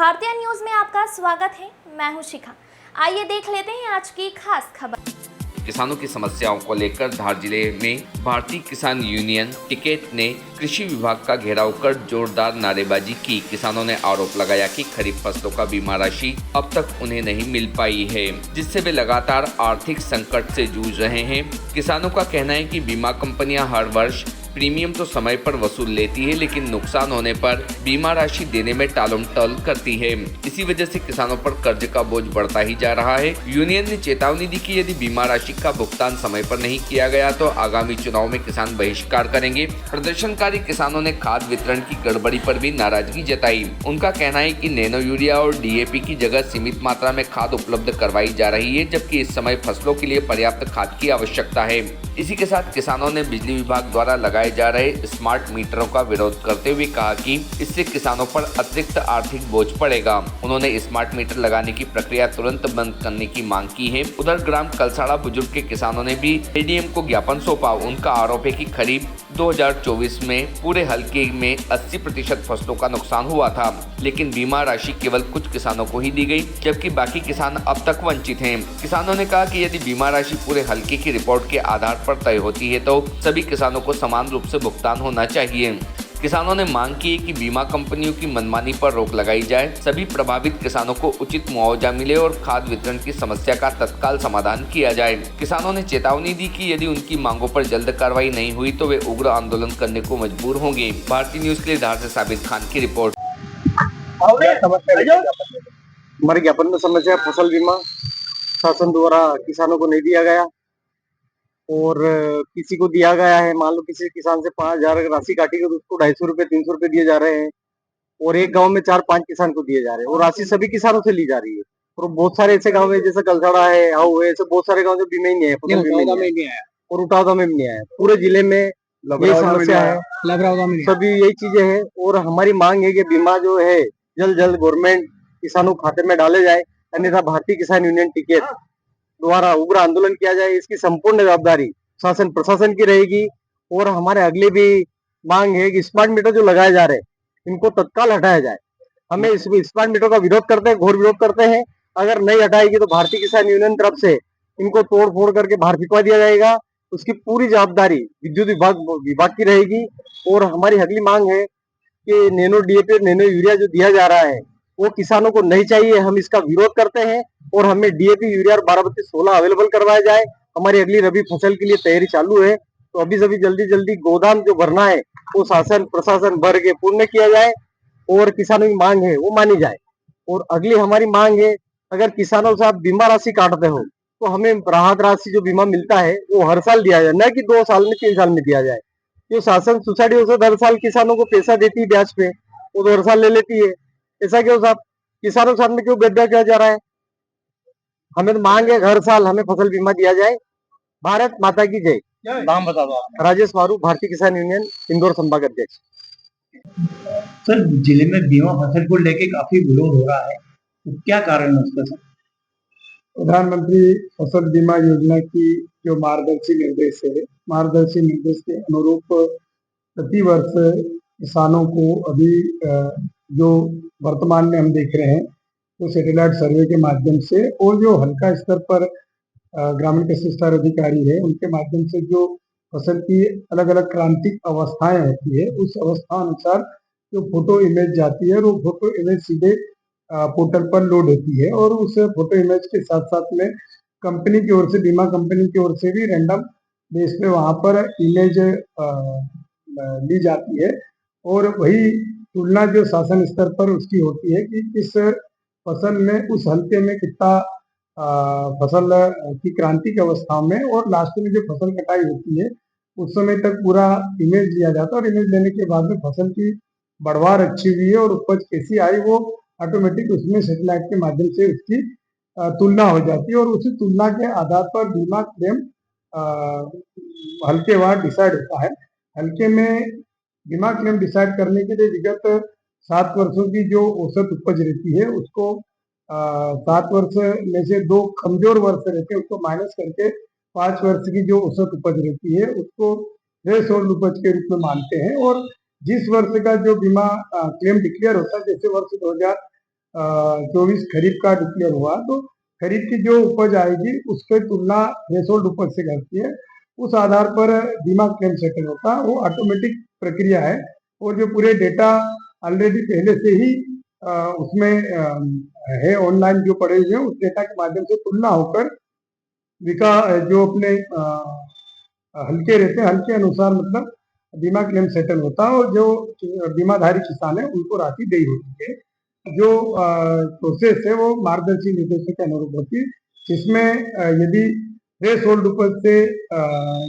भारतीय न्यूज में आपका स्वागत है। मैं हूं शिखा। आइए देख लेते हैं आज की खास खबर। किसानों की समस्याओं को लेकर धार जिले में भारतीय किसान यूनियन टिकैत ने कृषि विभाग का घेराव कर जोरदार नारेबाजी की। किसानों ने आरोप लगाया कि खरीफ फसलों का बीमा राशि अब तक उन्हें नहीं मिल पाई है, जिससे वे लगातार आर्थिक संकट से जूझ रहे हैं। किसानों का कहना है कि बीमा कंपनियां हर वर्ष प्रीमियम तो समय पर वसूल लेती है, लेकिन नुकसान होने पर बीमा राशि देने में टालमटोल करती है। इसी वजह से किसानों पर कर्ज का बोझ बढ़ता ही जा रहा है। यूनियन ने चेतावनी दी कि यदि बीमा राशि का भुगतान समय पर नहीं किया गया तो आगामी चुनाव में किसान बहिष्कार करेंगे। प्रदर्शनकारी किसानों ने खाद वितरण की गड़बड़ी पर भी नाराजगी जताई। उनका कहना है कि नैनो यूरिया और डीएपी की जगह सीमित मात्रा में खाद उपलब्ध करवाई जा रही है, जबकि इस समय फसलों के लिए पर्याप्त खाद की आवश्यकता है। इसी के साथ किसानों ने बिजली विभाग द्वारा लगाए जा रहे स्मार्ट मीटरों का विरोध करते हुए कहा कि इससे किसानों पर अतिरिक्त आर्थिक बोझ पड़ेगा। उन्होंने स्मार्ट मीटर लगाने की प्रक्रिया तुरंत बंद करने की मांग की है। उधर ग्राम कलसाड़ा बुजुर्ग के किसानों ने भी एडीएम को ज्ञापन सौंपा। उनका आरोप है कि खरीफ 2024 में पूरे हलके में 80% फसलों का नुकसान हुआ था, लेकिन बीमा राशि केवल कुछ किसानों को ही दी गई, जबकि बाकी किसान अब तक वंचित हैं। किसानों ने कहा कि यदि बीमा राशि पूरे हलके की रिपोर्ट के आधार पर तय होती है तो सभी किसानों को समान रूप से भुगतान होना चाहिए। किसानों ने मांग की है कि बीमा कंपनियों की मनमानी पर रोक लगाई जाए, सभी प्रभावित किसानों को उचित मुआवजा मिले और खाद वितरण की समस्या का तत्काल समाधान किया जाए। किसानों ने चेतावनी दी कि यदि उनकी मांगों पर जल्द कार्रवाई नहीं हुई तो वे उग्र आंदोलन करने को मजबूर होंगे। भारतीय न्यूज के लिए धार से साबिर खान की रिपोर्ट। हमारे ज्ञापन में समस्या फसल बीमा शासन द्वारा किसानों को नहीं दिया गया और किसी को दिया गया है। मान लो किसी किसान से 5,000 राशि काटी गई तो उसको 250 रुपए 300 रुपए दिए जा रहे हैं और एक गांव में 4-5 किसान को दिए जा रहे हैं और राशि सभी किसानों से ली जा रही है। और बहुत सारे ऐसे गाँव है जैसे कलसाड़ा है, हाउ है, ऐसे बहुत सारे गाँव जो बीमा ही नहीं है, फसल बीमा नहीं है और उठावदा में भी नहीं आया। पूरे जिले में यही समस्या है, सभी यही चीजें है और हमारी मांग है कि बीमा जो है जल्द जल्द गवर्नमेंट किसानों खाते में डाले जाए, अन्यथा भारतीय किसान यूनियन टिकैत द्वारा उग्र आंदोलन किया जाए। इसकी संपूर्ण जवाबदारी शासन प्रशासन की रहेगी। और हमारे अगली भी मांग है कि स्मार्ट मीटर जो लगाए जा रहे हैं इनको तत्काल हटाया जाए। हमें इस स्मार्ट मीटर का विरोध करते हैं, घोर विरोध करते हैं। अगर नहीं हटाएगी तो भारतीय किसान यूनियन तरफ से इनको तोड़ फोड़ करके बाहर फिकवा दिया जाएगा। उसकी पूरी जवाबदारी विद्युत विभाग की रहेगी। और हमारी अगली मांग है कि नैनो डीएपी और नैनो यूरिया जो दिया जा रहा है वो किसानों को नहीं चाहिए। हम इसका विरोध करते हैं और हमें डीएपी यूरिया और 12-32-16 अवेलेबल करवाया जाए। हमारी अगली रबी फसल के लिए तैयारी चालू है, तो अभी सभी जल्दी गोदाम जो भरना है वो शासन प्रशासन भर के पूर्ण किया जाए और किसानों की मांग है वो मानी जाए। और अगली हमारी मांग है, अगर किसानों से आप बीमा राशि काटते हो तो हमें राहत राशि जो बीमा मिलता है वो हर साल दिया जाए, न कि 2 साल में 3 साल में दिया जाए। जो शासन सोसाइटी हर साल किसानों को पैसा देती है ब्याज पे, वो तो हर साल ले लेती है। ऐसा क्यों साहब? किसानों के साथ में क्यों भेदभाव किया जा रहा है? हमें तो मांग है हर साल हमें फसल बीमा दिया जाए। भारत माता की जय। नाम बता दो आप। राजेश मारू, भारतीय किसान यूनियन इंदौर संभाग अध्यक्ष। सर, जिले में बीमा फसल को लेके काफी विरोध हो रहा है, तो क्या कारण है उसका? सर, प्रधानमंत्री फसल बीमा योजना की जो मार्गदर्शी निर्देश के अनुरूप प्रति वर्ष किसानों को अभी जो वर्तमान में हम देख रहे हैं तो सैटेलाइट सर्वे के माध्यम से और जो हल्का स्तर पर ग्रामीण कृषि विस्तार अधिकारी है उनके माध्यम से जो फसल की अलग अलग क्रांतिक अवस्थाएं होती है उस अवस्था अनुसार जो फोटो इमेज जाती है वो फोटो इमेज सीधे पोर्टल पर लोड होती है और उस फोटो इमेज के साथ साथ में कंपनी की ओर से, बीमा कंपनी की ओर से भी रैंडम बेस पे वहां पर इमेज ली जाती है और वही तुलना जो शासन स्तर पर उसकी होती है कि इस फसल में उस हल्के में कितना फसल की क्रांतिक अवस्था में और लास्ट में जो फसल कटाई होती है उस समय तक पूरा इमेज लिया जाता है और इमेज लेने के बाद में फसल की बढ़वार अच्छी हुई है और उपज कैसी आई वो ऑटोमेटिक उसमें सैटेलाइट के माध्यम से उसकी तुलना हो जाती है और उसी तुलना के आधार पर बीमा क्लेम हल्केवार डिसाइड होता है। हल्के में बीमा क्लेम डिसाइड करने के लिए विगत 7 वर्षों की जो औसत उपज रहती है उसको 7 वर्ष में से 2 कमजोर वर्ष रहते हैं उसको माइनस करके 5 वर्ष की जो औसत उपज रहती है उसको थ्रेशोल्ड उपज के रूप में मानते हैं। और जिस वर्ष का जो बीमा क्लेम डिक्लेयर होता है, जैसे वर्ष 24 खरीफ का डिक्लेयर हुआ, तो खरीफ की जो उपज आएगी उसके तुलना थ्रेशोल्ड उपज से करती है, उस आधार पर बीमा क्लेम सेटल होता है। वो ऑटोमेटिक प्रक्रिया है और जो पूरे डेटा ऑलरेडी पहले से ही उसमें है, ऑनलाइन जो पड़े हुए हैं, उस डेटा के माध्यम से तुलना होकर विका जो अपने हल्के रहते हैं, हल्के अनुसार मतलब बीमा क्लेम सेटल होता है और जो बीमाधारी किसान है उनको राशि दी होती है। जो प्रोसेस है वो मार्गदर्शी निर्देशों के अनुरूप होती है, जिसमें यदि थ्रेश होल्ड उपज से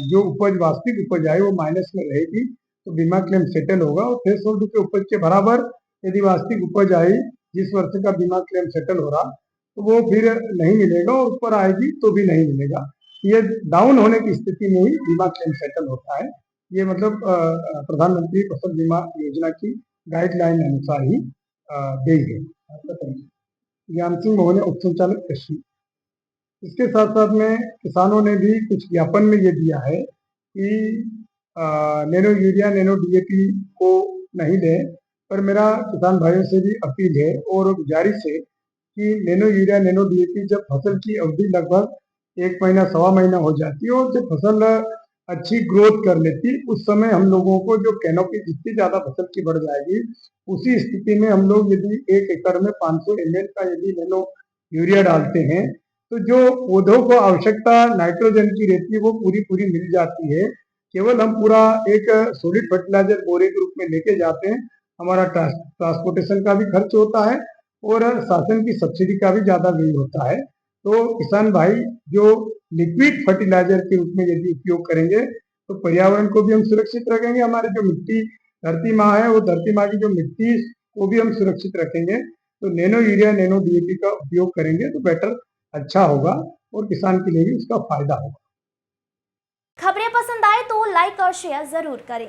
जो उपज वास्तविक उपज आए वो माइनस में रहेगी तो बीमा क्लेम सेटल होगा, और थ्रेश होल्ड के उपज के बराबर यदि वास्तविक उपज आई जिस वर्ष का बीमा क्लेम सेटल हो रहा तो वो फिर नहीं मिलेगा, और ऊपर आएगी तो भी नहीं मिलेगा। ये डाउन होने की स्थिति में ही बीमा क्लेम सेटल होता है। ये मतलब प्रधानमंत्री फसल बीमा योजना की गाइडलाइन अनुसार ही दी है। ज्ञान सिंह मोहने, उप संचालक कृषि। इसके साथ साथ में किसानों ने भी कुछ ज्ञापन में ये दिया है कि नैनो यूरिया, नैनो डीएपी को नहीं लें, पर मेरा किसान भाइयों से भी अपील है और गुजारिश है कि नैनो यूरिया, नैनो डीएपी जब फसल की अवधि लगभग 1 महीना, सवा महीना हो जाती है और जब फसल अच्छी ग्रोथ कर लेती, उस समय हम लोगों को जो कैनोपी जितनी ज्यादा फसल की बढ़ जाएगी, उसी स्थिति में हम लोग यदि 1 एकड़ में 500 ml का यदि नैनो यूरिया डालते हैं तो जो पौधों को आवश्यकता नाइट्रोजन की रहती है वो पूरी मिल जाती है। केवल हम पूरा एक सॉलिड फर्टिलाइजर बोरे के रूप में लेके जाते हैं, हमारा ट्रांसपोर्टेशन का भी खर्च होता है और शासन की सब्सिडी का भी ज्यादा व्यय होता है। तो किसान भाई जो लिक्विड फर्टिलाइजर के रूप में यदि उपयोग करेंगे तो पर्यावरण को भी हम सुरक्षित रखेंगे, हमारे जो मिट्टी धरती माँ है वो धरती माँ की जो मिट्टी को भी हम सुरक्षित रखेंगे। तो नैनो यूरिया, नैनो डीएपी का उपयोग करेंगे तो बेटर अच्छा होगा और किसान के लिए भी उसका फायदा होगा। खबरें पसंद आए तो लाइक और शेयर जरूर करें।